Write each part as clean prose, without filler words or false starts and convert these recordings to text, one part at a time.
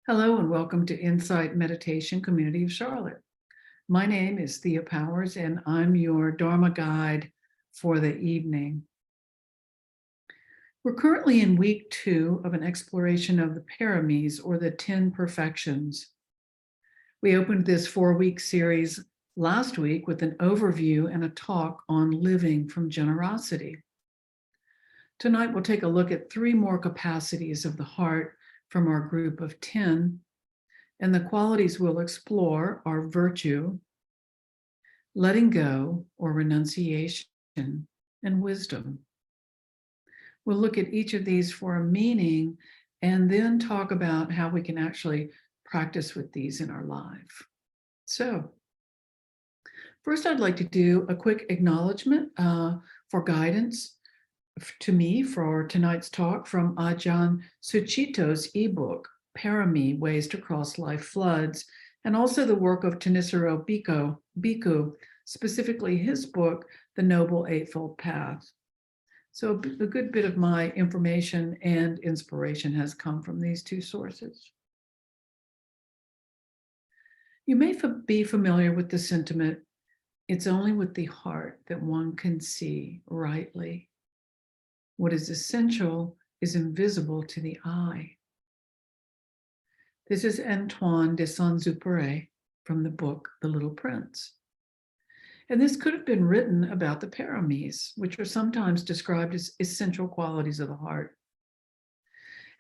Hello and welcome to Insight Meditation Community of Charlotte. My name is Thia Powers and I'm your Dharma guide for the evening. We're currently in week 2 of an exploration of the Paramis, or the 10 perfections. We opened this 4-week series last week with an overview and a talk on living from generosity. Tonight we'll take a look at 3 more capacities of the heart from our group of 10. And the qualities we'll explore are virtue, letting go or renunciation, and wisdom. We'll look at each of these for a meaning and then talk about how we can actually practice with these in our life. So, first I'd like to do a quick acknowledgement for guidance to me for tonight's talk from Ajahn Suchito's ebook, Paramis, Ways to Cross Life Floods, and also the work of Thanissaro Bhikkhu, specifically his book, The Noble Eightfold Path. So a good bit of my information and inspiration has come from these 2 sources. You may be familiar with the sentiment, it's only with the heart that one can see rightly. What is essential is invisible to the eye. This is Antoine de Saint-Exupéry from the book, The Little Prince. And this could have been written about the Paramis, which are sometimes described as essential qualities of the heart.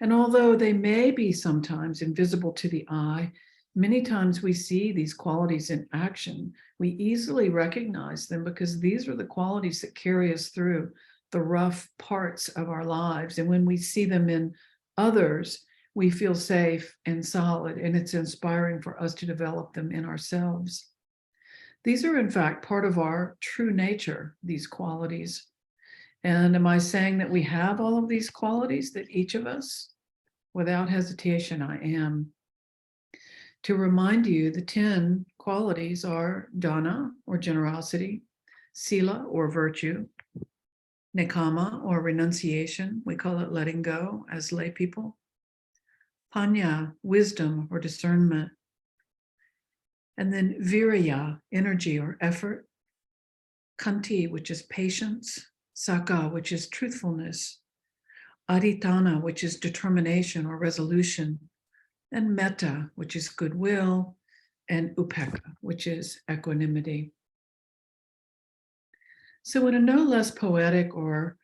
And although they may be sometimes invisible to the eye, many times we see these qualities in action. We easily recognize them because these are the qualities that carry us through the rough parts of our lives. And when we see them in others, we feel safe and solid, and it's inspiring for us to develop them in ourselves. These are, in fact, part of our true nature, these qualities. And am I saying that we have all of these qualities, that each of us? Without hesitation, I am. To remind you, the 10 qualities are dana, or generosity, sila, or virtue, nekama, or renunciation, we call it letting go as lay people, panya, wisdom or discernment, and then virya, energy or effort, kanti, which is patience, saka, which is truthfulness, adhitthana, which is determination or resolution, and metta, which is goodwill, and upekkha, which is equanimity. So in a no less poetic or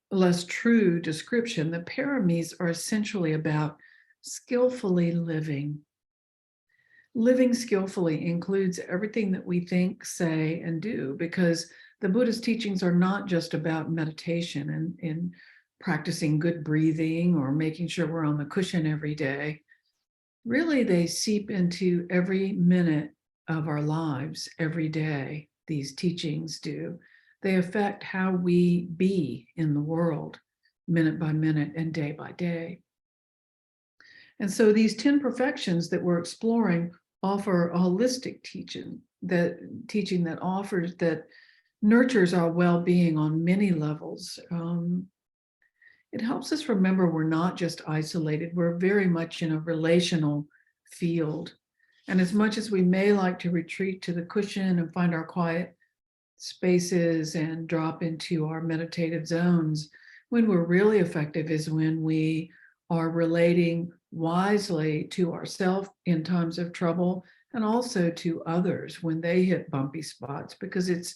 less true description, the Paramis are essentially about skillfully living. Living skillfully includes everything that we think, say, and do, because the Buddha's teachings are not just about meditation and practicing good breathing or making sure we're on the cushion every day. Really, they seep into every minute of our lives, every day. These teachings do. They affect how we be in the world, minute by minute and day by day. And so these 10 perfections that we're exploring offer a holistic teaching that nurtures our well-being on many levels. It helps us remember we're not just isolated, we're very much in a relational field. And as much as we may like to retreat to the cushion and find our quiet spaces and drop into our meditative zones, when we're really effective is when we are relating wisely to ourselves in times of trouble and also to others when they hit bumpy spots, because it's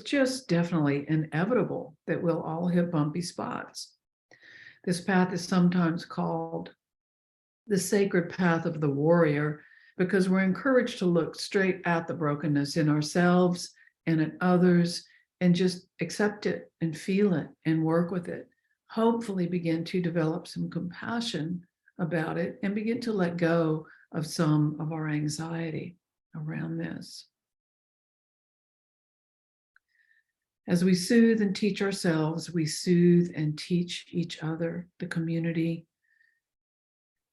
just definitely inevitable that we'll all hit bumpy spots. This path is sometimes called the sacred path of the warrior because we're encouraged to look straight at the brokenness in ourselves and in others and just accept it and feel it and work with it. Hopefully begin to develop some compassion about it and begin to let go of some of our anxiety around this. As we soothe and teach ourselves, we soothe and teach each other, the community.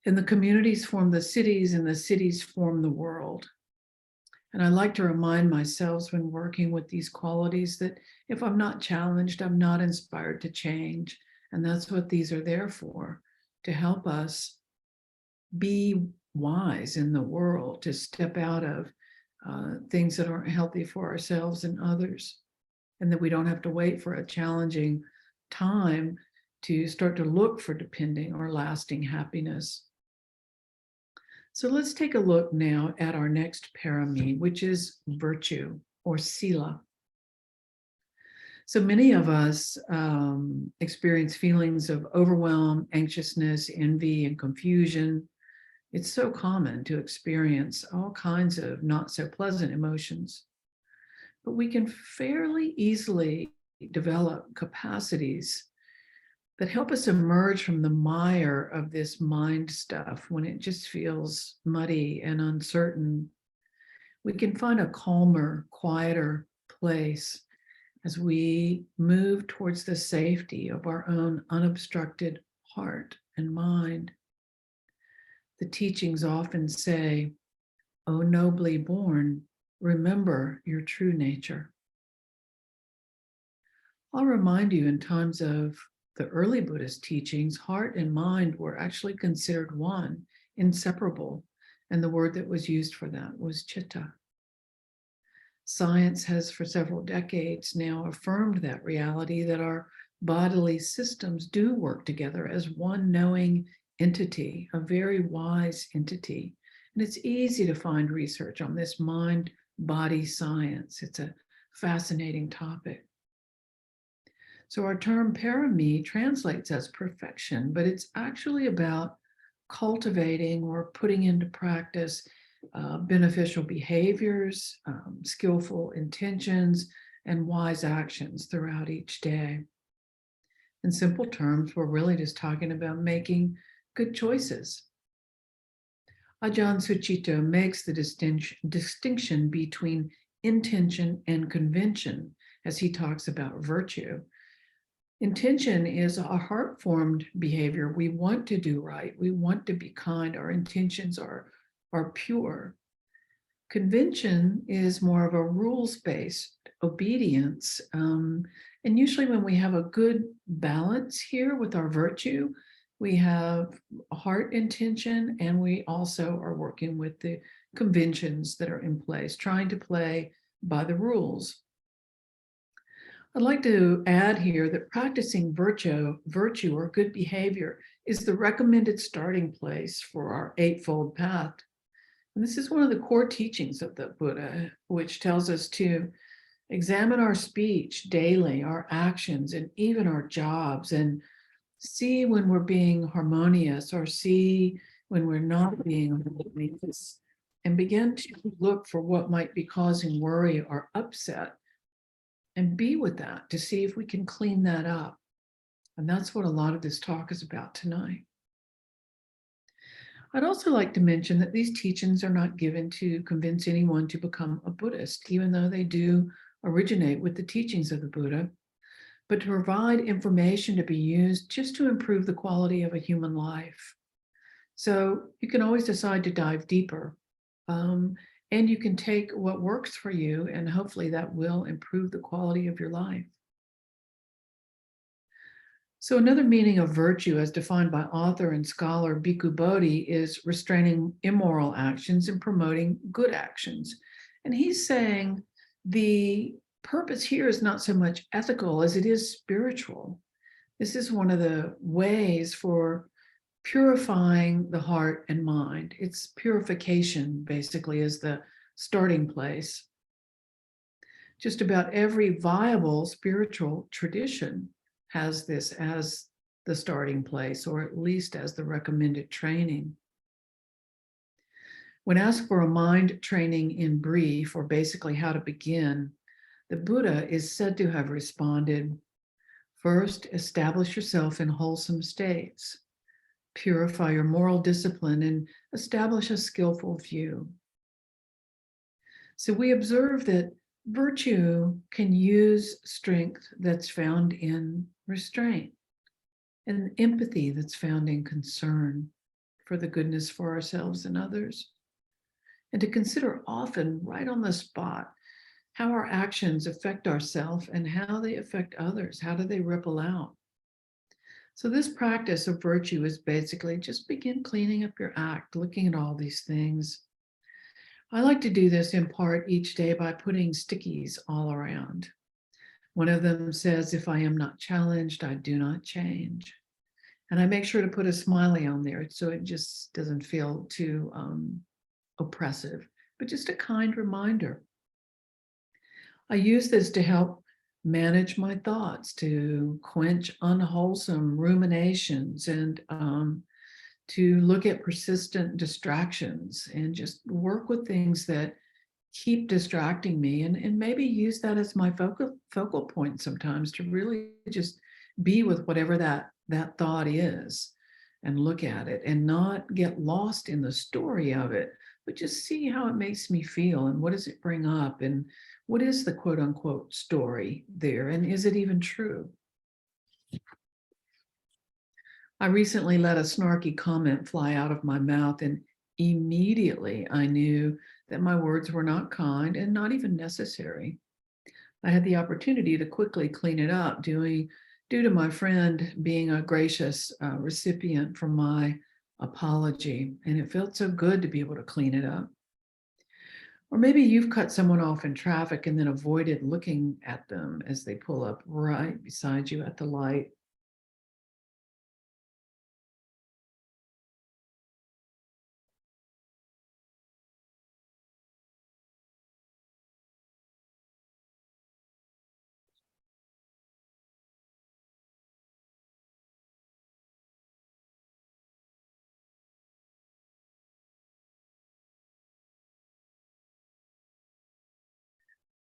And the communities form the cities, and the cities form the world. And I like to remind myself when working with these qualities that if I'm not challenged, I'm not inspired to change. And that's what these are there for, to help us be wise in the world, to step out of things that aren't healthy for ourselves and others, and that we don't have to wait for a challenging time to start to look for depending or lasting happiness. So let's take a look now at our next parami, which is virtue or sila. So many of us experience feelings of overwhelm, anxiousness, envy, and confusion. It's so common to experience all kinds of not so pleasant emotions, but we can fairly easily develop capacities that help us emerge from the mire of this mind stuff when it just feels muddy and uncertain. We can find a calmer, quieter place as we move towards the safety of our own unobstructed heart and mind. The teachings often say, "O nobly born, remember your true nature." I'll remind you, in times of the early Buddhist teachings, heart and mind were actually considered one, inseparable, and the word that was used for that was citta. Science has for several decades now affirmed that reality, that our bodily systems do work together as one knowing entity, a very wise entity. And it's easy to find research on this mind-body science. It's a fascinating topic. So our term parami translates as perfection, but it's actually about cultivating or putting into practice beneficial behaviors, skillful intentions, and wise actions throughout each day. In simple terms, we're really just talking about making good choices. Ajahn Sucitto makes the distinction between intention and convention as he talks about virtue. Intention is a heart-formed behavior. We want to do right. We want to be kind. Our intentions are pure. Convention is more of a rules-based obedience. And usually when we have a good balance here with our virtue, we have a heart intention, and we also are working with the conventions that are in place, trying to play by the rules. I'd like to add here that practicing virtue or good behavior is the recommended starting place for our Eightfold Path. And this is one of the core teachings of the Buddha, which tells us to examine our speech daily, our actions, and even our jobs, and see when we're being harmonious or see when we're not being harmonious, and begin to look for what might be causing worry or upset, and be with that to see if we can clean that up. And that's what a lot of this talk is about tonight. I'd also like to mention that these teachings are not given to convince anyone to become a Buddhist, even though they do originate with the teachings of the Buddha, but to provide information to be used just to improve the quality of a human life. So you can always decide to dive deeper. And you can take what works for you, and hopefully that will improve the quality of your life. So another meaning of virtue, as defined by author and scholar Bhikkhu Bodhi, is restraining immoral actions and promoting good actions. And he's saying the purpose here is not so much ethical as it is spiritual. This is one of the ways for purifying the heart and mind. It's purification, basically, is the starting place. Just about every viable spiritual tradition has this as the starting place, or at least as the recommended training. When asked for a mind training in brief, or basically how to begin, the Buddha is said to have responded, "First, establish yourself in wholesome states. Purify your moral discipline and establish a skillful view." So we observe that virtue can use strength that's found in restraint, and empathy that's found in concern for the goodness for ourselves and others, and to consider often right on the spot how our actions affect ourselves and how they affect others. How do they ripple out? So this practice of virtue is basically just begin cleaning up your act, looking at all these things. I like to do this in part each day by putting stickies all around. One of them says, if I am not challenged, I do not change. And I make sure to put a smiley on there so it just doesn't feel too oppressive, but just a kind reminder. I use this to help manage my thoughts, to quench unwholesome ruminations, and to look at persistent distractions and just work with things that keep distracting me, and maybe use that as my focal point sometimes to really just be with whatever that thought is and look at it and not get lost in the story of it, but just see how it makes me feel and what does it bring up and what is the quote unquote story there and is it even true? I recently let a snarky comment fly out of my mouth, and immediately I knew that my words were not kind and not even necessary. I had the opportunity to quickly clean it up, due to my friend being a gracious recipient for my apology, and it felt so good to be able to clean it up. Or maybe you've cut someone off in traffic and then avoided looking at them as they pull up right beside you at the light.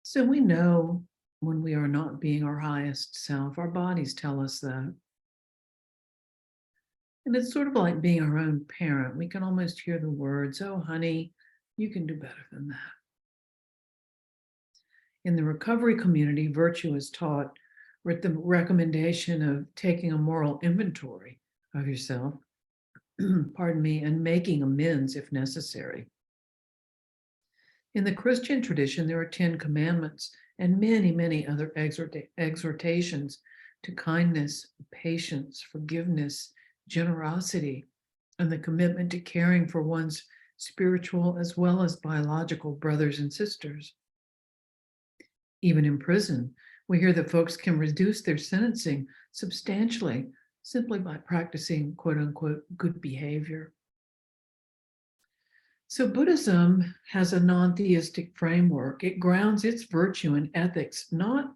So we know when we are not being our highest self, our bodies tell us that. And it's sort of like being our own parent. We can almost hear the words, oh, honey, you can do better than that. In the recovery community, virtue is taught with the recommendation of taking a moral inventory of yourself, pardon me, and making amends if necessary. In the Christian tradition, there are 10 commandments and many, many other exhortations to kindness, patience, forgiveness, generosity, and the commitment to caring for one's spiritual as well as biological brothers and sisters. Even in prison, we hear that folks can reduce their sentencing substantially simply by practicing quote unquote good behavior. So Buddhism has a non-theistic framework. It grounds its virtue and ethics not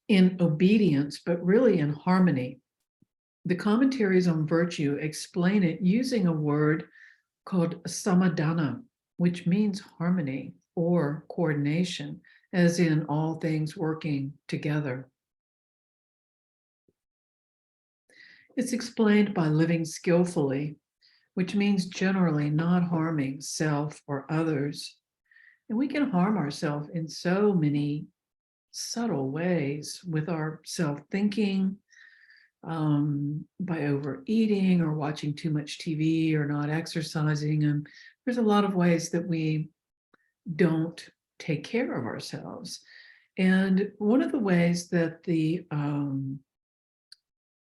in obedience, but really in harmony. The commentaries on virtue explain it using a word called samadhana, which means harmony or coordination, as in all things working together. It's explained by living skillfully, which means generally not harming self or others. And we can harm ourselves in so many subtle ways with our self-thinking, by overeating or watching too much TV or not exercising. And there's a lot of ways that we don't take care of ourselves. And one of the ways that the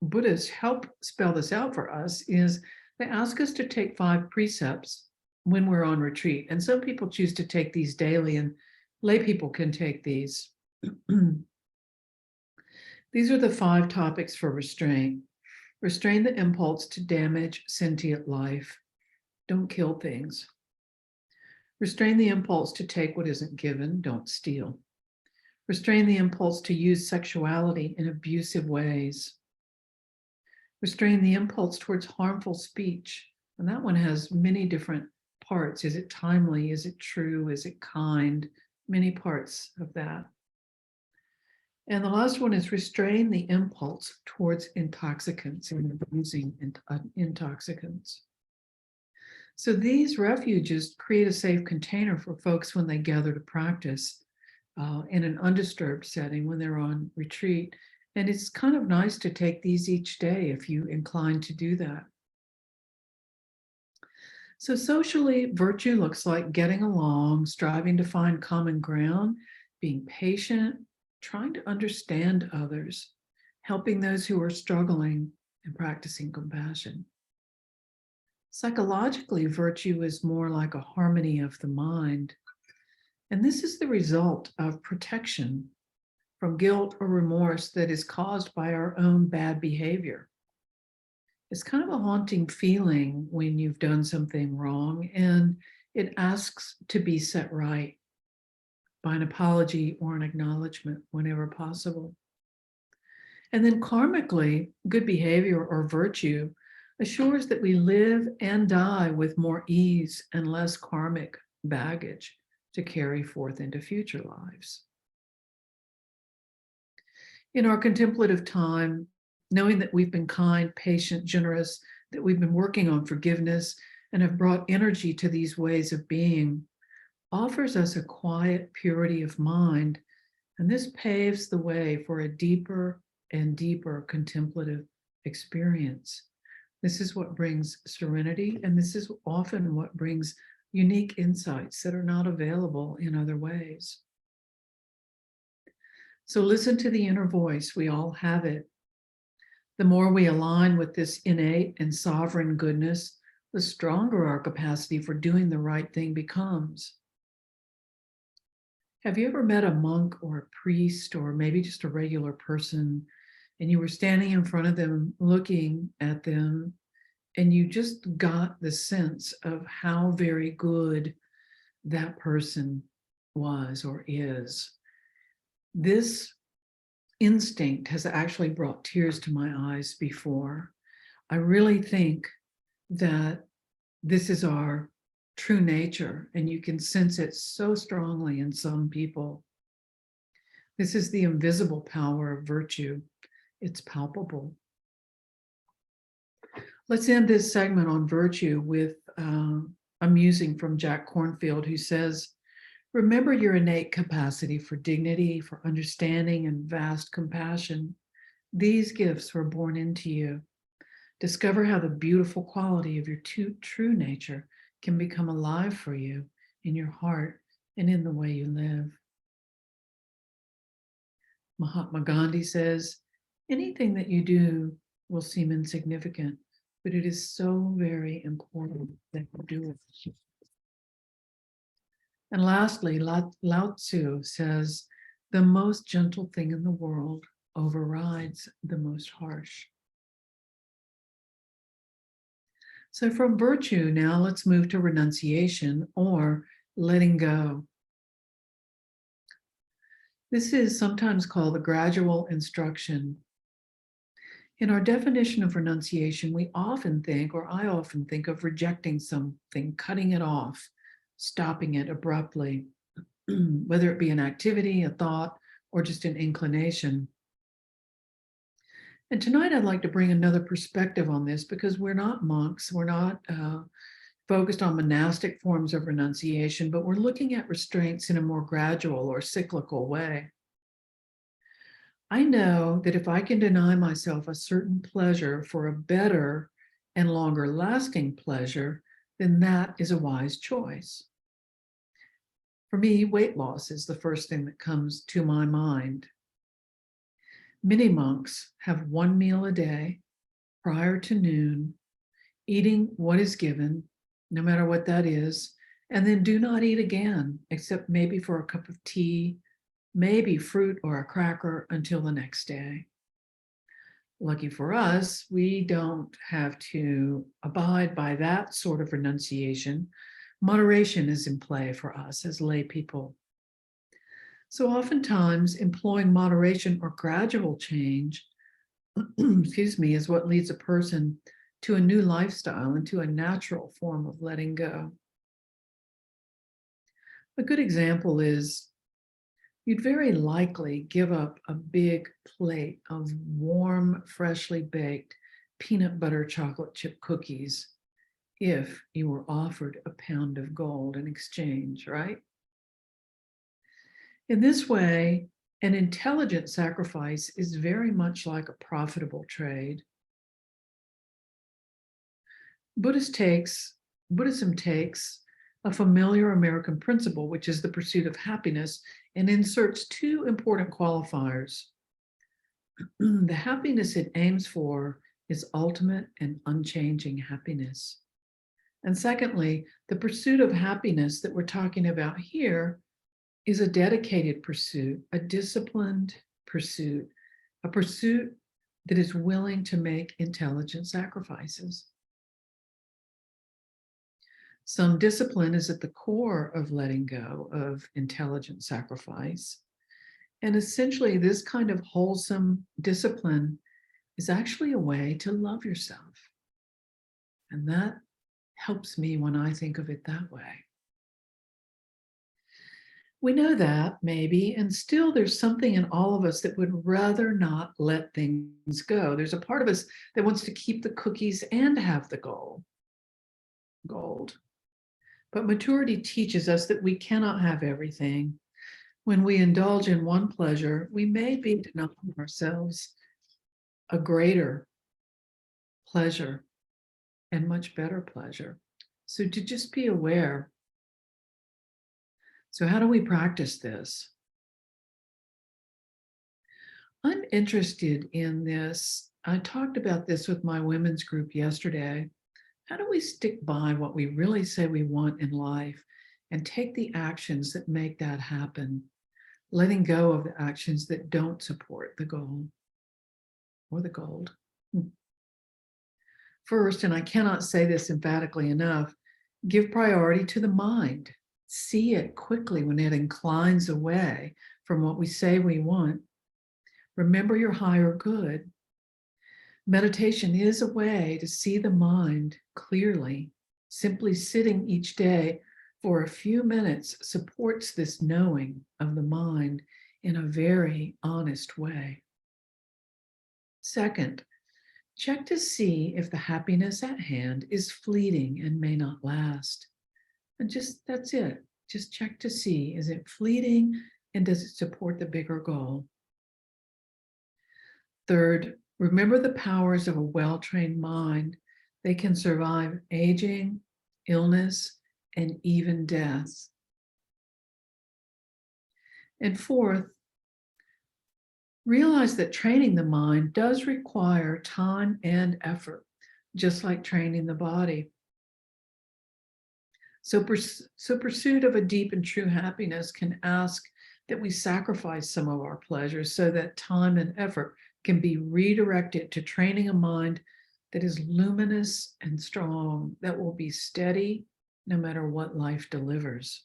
Buddhists help spell this out for us is they ask us to take 5 precepts when we're on retreat. And some people choose to take these daily, and lay people can take these. These are the 5 topics for restraint. Restrain the impulse to damage sentient life. Don't kill things. Restrain the impulse to take what isn't given. Don't steal. Restrain the impulse to use sexuality in abusive ways. Restrain the impulse towards harmful speech. And that one has many different parts. Is it timely? Is it true? Is it kind? Many parts of that. And the last one is restrain the impulse towards intoxicants and abusing intoxicants. So these refuges create a safe container for folks when they gather to practice in an undisturbed setting when they're on retreat. And it's kind of nice to take these each day if you incline to do that. So socially, virtue looks like getting along, striving to find common ground, being patient, trying to understand others, helping those who are struggling, and practicing compassion. Psychologically, virtue is more like a harmony of the mind. And this is the result of protection from guilt or remorse that is caused by our own bad behavior. It's kind of a haunting feeling when you've done something wrong and it asks to be set right by an apology or an acknowledgement whenever possible. And then karmically, good behavior or virtue assures that we live and die with more ease and less karmic baggage to carry forth into future lives. In our contemplative time, knowing that we've been kind, patient, generous, that we've been working on forgiveness and have brought energy to these ways of being, offers us a quiet purity of mind, and this paves the way for a deeper and deeper contemplative experience. This is what brings serenity, and this is often what brings unique insights that are not available in other ways. So listen to the inner voice. We all have it. The more we align with this innate and sovereign goodness, the stronger our capacity for doing the right thing becomes. Have you ever met a monk or a priest or maybe just a regular person, and you were standing in front of them, looking at them, and you just got the sense of how very good that person was or is? This instinct has actually brought tears to my eyes before. I really think that this is our true nature, and you can sense it so strongly in some people. This is the invisible power of virtue. It's palpable. Let's end this segment on virtue with a musing from Jack Kornfield, who says, "Remember your innate capacity for dignity, for understanding, and vast compassion. These gifts were born into you. Discover how the beautiful quality of your true nature can become alive for you in your heart and in the way you live." Mahatma Gandhi says, "Anything that you do will seem insignificant, but it is so very important that you do it." And lastly, Lao Tzu says, "The most gentle thing in the world overrides the most harsh." So from virtue, now let's move to renunciation, or letting go. This is sometimes called the gradual instruction. In our definition of renunciation, we often think, or I often think, of rejecting something, cutting it off, stopping it abruptly, whether it be an activity, a thought, or just an inclination. And tonight I'd like to bring another perspective on this, because we're not monks, we're not focused on monastic forms of renunciation, but we're looking at restraints in a more gradual or cyclical way. I know that if I can deny myself a certain pleasure for a better and longer lasting pleasure, then that is a wise choice. For me, weight loss is the first thing that comes to my mind. Many monks have one meal a day prior to noon, eating what is given, no matter what that is, and then do not eat again, except maybe for a cup of tea, maybe fruit or a cracker, until the next day. Lucky for us, we don't have to abide by that sort of renunciation. Moderation is in play for us as lay people. So oftentimes employing moderation or gradual change, is what leads a person to a new lifestyle and to a natural form of letting go. A good example is you'd very likely give up a big plate of warm, freshly baked peanut butter chocolate chip cookies if you were offered a pound of gold in exchange, right? In this way, an intelligent sacrifice is very much like a profitable trade. Buddhism takes a familiar American principle, which is the pursuit of happiness, and inserts two important qualifiers. The happiness it aims for is ultimate and unchanging happiness. And secondly, the pursuit of happiness that we're talking about here is a dedicated pursuit, a disciplined pursuit, a pursuit that is willing to make intelligent sacrifices. Some discipline is at the core of letting go of intelligent sacrifice. And essentially, this kind of wholesome discipline is actually a way to love yourself. And that helps me when I think of it that way. We know that, maybe, and still there's something in all of us that would rather not let things go. There's a part of us that wants to keep the cookies and have the gold. But maturity teaches us that we cannot have everything. When we indulge in one pleasure, we may be denying ourselves a greater pleasure and much better pleasure. So to just be aware. So how do we practice this? I'm interested in this. I talked about this with my women's group yesterday. How do we stick by what we really say we want in life and take the actions that make that happen, letting go of the actions that don't support the goal or the gold? First, and I cannot say this emphatically enough, give priority to the mind. See it quickly when it inclines away from what we say we want. Remember your higher good. Meditation is a way to see the mind clearly. Simply sitting each day for a few minutes supports this knowing of the mind in a very honest way. Second, check to see if the happiness at hand is fleeting and may not last. And that's it. Just check to see, is it fleeting and does it support the bigger goal? Third, remember the powers of a well-trained mind. They can survive aging, illness, and even death. And fourth, realize that training the mind does require time and effort, just like training the body. So pursuit of a deep and true happiness can ask that we sacrifice some of our pleasures so that time and effort can be redirected to training a mind that is luminous and strong, that will be steady no matter what life delivers.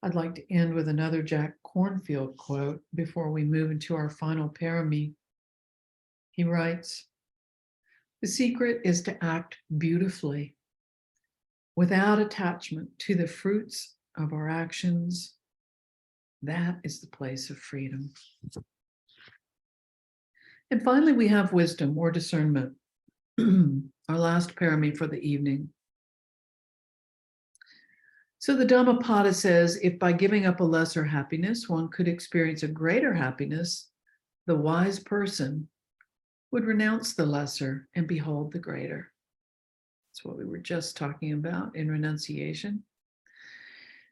I'd like to end with another Jack Kornfield quote before we move into our final parami. He writes, "The secret is to act beautifully, without attachment to the fruits of our actions. That is the place of freedom." And finally, we have wisdom or discernment, our last parami for the evening. So the Dhammapada says, if by giving up a lesser happiness, one could experience a greater happiness, the wise person would renounce the lesser and behold the greater. That's what we were just talking about in renunciation.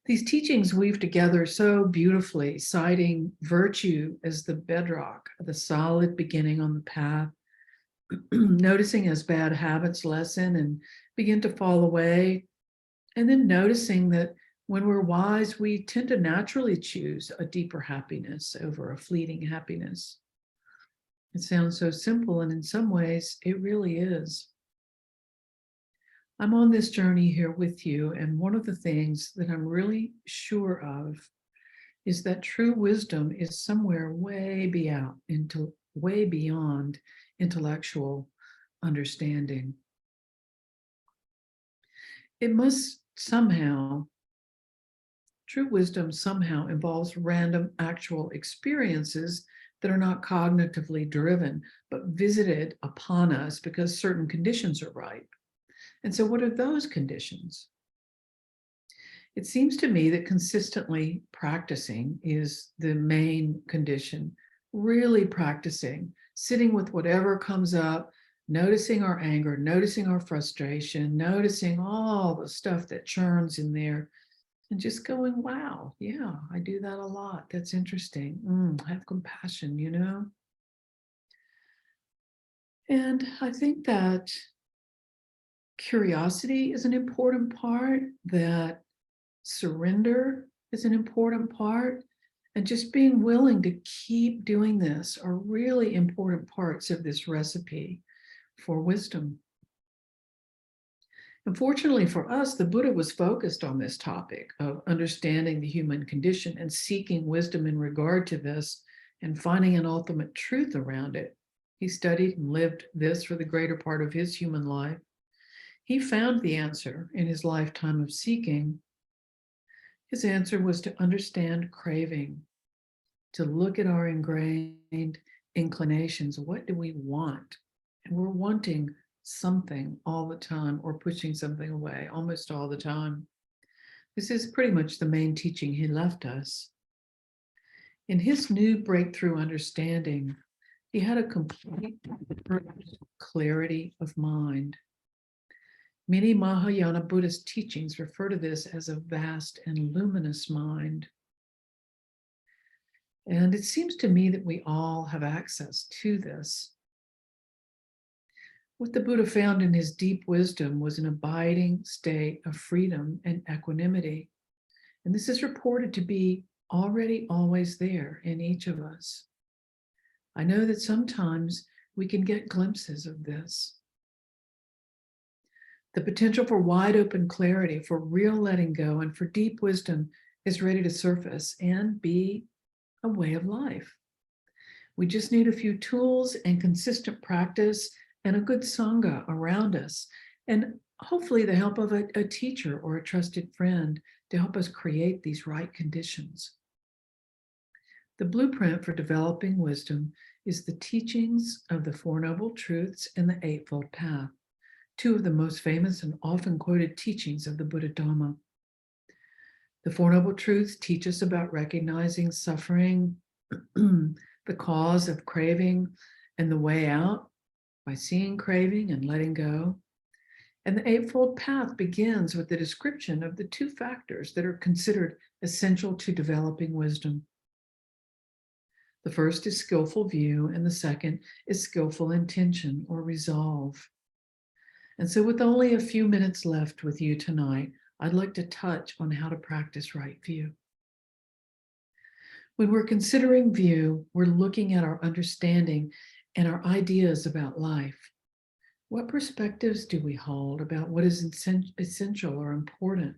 These teachings weave together so beautifully, citing virtue as the bedrock, the solid beginning on the path, noticing as bad habits lessen and begin to fall away, and then noticing that when we're wise, we tend to naturally choose a deeper happiness over a fleeting happiness. It sounds so simple, and in some ways, it really is. I'm on this journey here with you, and one of the things that I'm really sure of is that true wisdom is somewhere way beyond intellectual understanding. It must somehow, true wisdom somehow involves random actual experiences that are not cognitively driven, but visited upon us because certain conditions are ripe. And so what are those conditions? It seems to me that consistently practicing is the main condition, really practicing, sitting with whatever comes up, noticing our anger, noticing our frustration, noticing all the stuff that churns in there, and just going, wow, yeah, I do that a lot. That's interesting. Have compassion, And I think that curiosity is an important part, that surrender is an important part, and just being willing to keep doing this are really important parts of this recipe for wisdom. Unfortunately for us, the Buddha was focused on this topic of understanding the human condition and seeking wisdom in regard to this and finding an ultimate truth around it. He studied and lived this for the greater part of his human life. He found the answer in his lifetime of seeking. His answer was to understand craving, to look at our ingrained inclinations. What do we want? And we're wanting something all the time or pushing something away almost all the time. This is pretty much the main teaching he left us. In his new breakthrough understanding, he had a complete clarity of mind. Many Mahayana Buddhist teachings refer to this as a vast and luminous mind. And it seems to me that we all have access to this. What the Buddha found in his deep wisdom was an abiding state of freedom and equanimity. And this is reported to be already always there in each of us. I know that sometimes we can get glimpses of this. The potential for wide open clarity, for real letting go, and for deep wisdom is ready to surface and be a way of life. We just need a few tools and consistent practice and a good sangha around us, and hopefully the help of a teacher or a trusted friend to help us create these right conditions. The blueprint for developing wisdom is the teachings of the Four Noble Truths and the Eightfold Path, two of the most famous and often quoted teachings of the Buddha Dhamma. The Four Noble Truths teach us about recognizing suffering, the cause of craving, and the way out by seeing craving and letting go. And the Eightfold Path begins with the description of the two factors that are considered essential to developing wisdom. The first is skillful view, and the second is skillful intention or resolve. And so, with only a few minutes left with you tonight, I'd like to touch on how to practice right view. When we're considering view, we're looking at our understanding and our ideas about life. What perspectives do we hold about what is essential or important?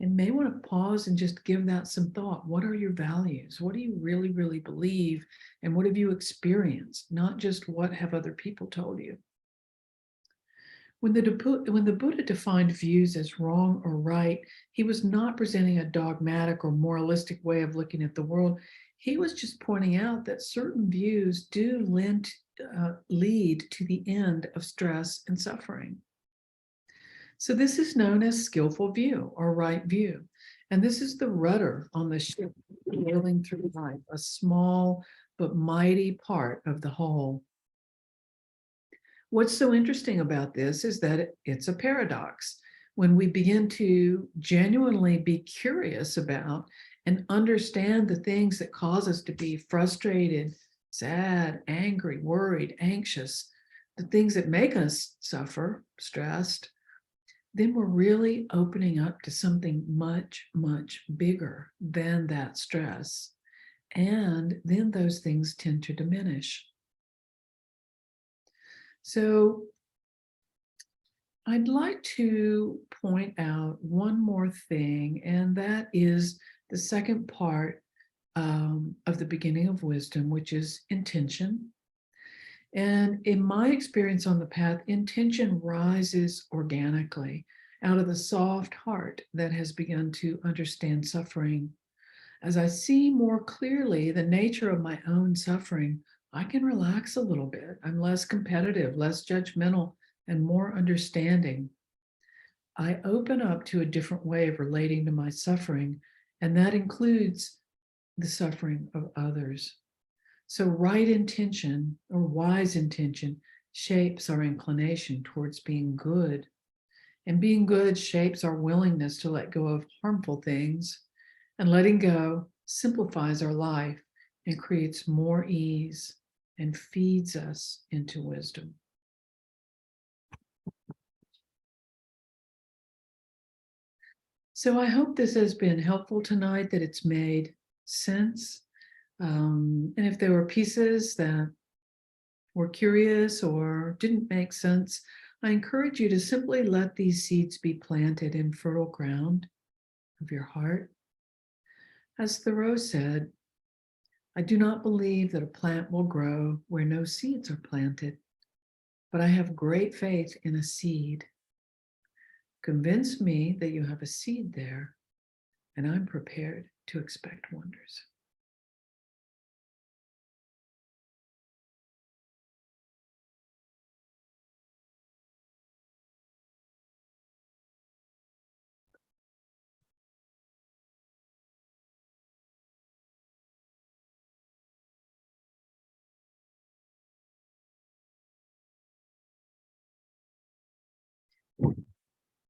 And may want to pause and just give that some thought. What are your values? What do you really, really believe? And what have you experienced? Not just what have other people told you. When the Buddha defined views as wrong or right, he was not presenting a dogmatic or moralistic way of looking at the world. He was just pointing out that certain views do lead to the end of stress and suffering. So this is known as skillful view or right view. And this is the rudder on the ship sailing through life, a small but mighty part of the whole. What's so interesting about this is that it's a paradox. When we begin to genuinely be curious about and understand the things that cause us to be frustrated, sad, angry, worried, anxious, the things that make us suffer, stressed, then we're really opening up to something much, much bigger than that stress. And then those things tend to diminish. So I'd like to point out one more thing, and that is the second part of the beginning of wisdom, which is intention. And in my experience on the path, intention rises organically out of the soft heart that has begun to understand suffering. As I see more clearly the nature of my own suffering, I can relax a little bit. I'm less competitive, less judgmental, and more understanding. I open up to a different way of relating to my suffering, and that includes the suffering of others. So, right intention or wise intention shapes our inclination towards being good. And being good shapes our willingness to let go of harmful things. And letting go simplifies our life and creates more ease. and feeds us into wisdom. So I hope this has been helpful tonight, that it's made sense. And if there were pieces that were curious or didn't make sense, I encourage you to simply let these seeds be planted in fertile ground of your heart. As Thoreau said, I do not believe that a plant will grow where no seeds are planted, but I have great faith in a seed. Convince me that you have a seed there, and I'm prepared to expect wonders.